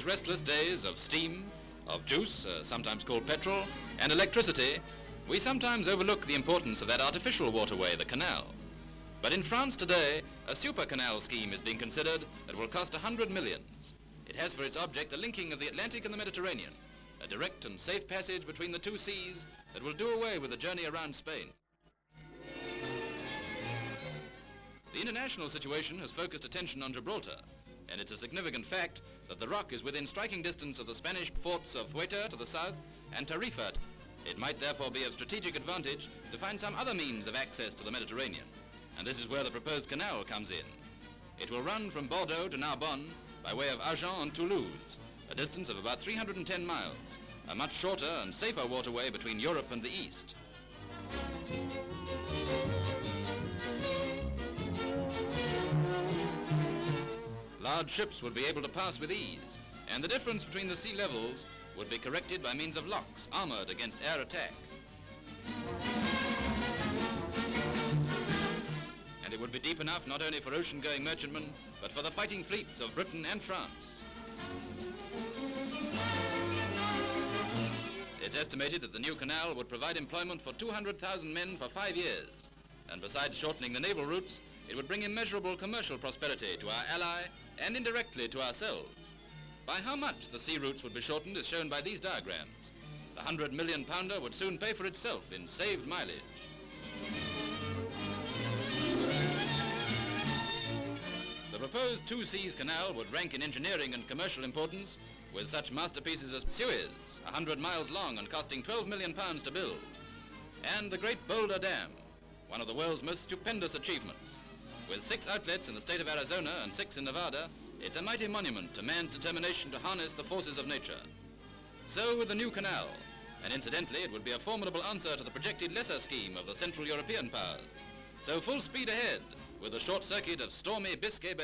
restless days of steam, of juice, sometimes called petrol, and electricity, we sometimes overlook the importance of that artificial waterway, the canal. But in France today, a super canal scheme is being considered that will cost 100 millions. It has for its object the linking of the Atlantic and the Mediterranean, a direct and safe passage between the two seas that will do away with the journey around Spain. The international situation has focused attention on Gibraltar, and it's a significant fact that the rock is within striking distance of the Spanish ports of Ceuta to the south and Tarifa. It might therefore be of strategic advantage to find some other means of access to the Mediterranean, and this is where the proposed canal comes in. It will run from Bordeaux to Narbonne by way of Agen and Toulouse, a distance of about 310 miles, a much shorter and safer waterway between Europe and the East. Large ships would be able to pass with ease, and the difference between the sea levels would be corrected by means of locks armored against air attack. And it would be deep enough not only for ocean-going merchantmen, but for the fighting fleets of Britain and France. It's estimated that the new canal would provide employment for 200,000 men for 5 years, and besides shortening the naval routes, it would bring immeasurable commercial prosperity to our ally and indirectly to ourselves. By how much the sea routes would be shortened is shown by these diagrams. The 100 million pounder would soon pay for itself in saved mileage. The proposed Two Seas Canal would rank in engineering and commercial importance with such masterpieces as Suez, 100 miles long and costing £12 million to build, and the great Boulder Dam, one of the world's most stupendous achievements. With 6 outlets in the state of Arizona and 6 in Nevada, it's a mighty monument to man's determination to harness the forces of nature. So with the new canal, and incidentally it would be a formidable answer to the projected lesser scheme of the Central European powers. So full speed ahead with the short circuit of stormy Biscay Bay.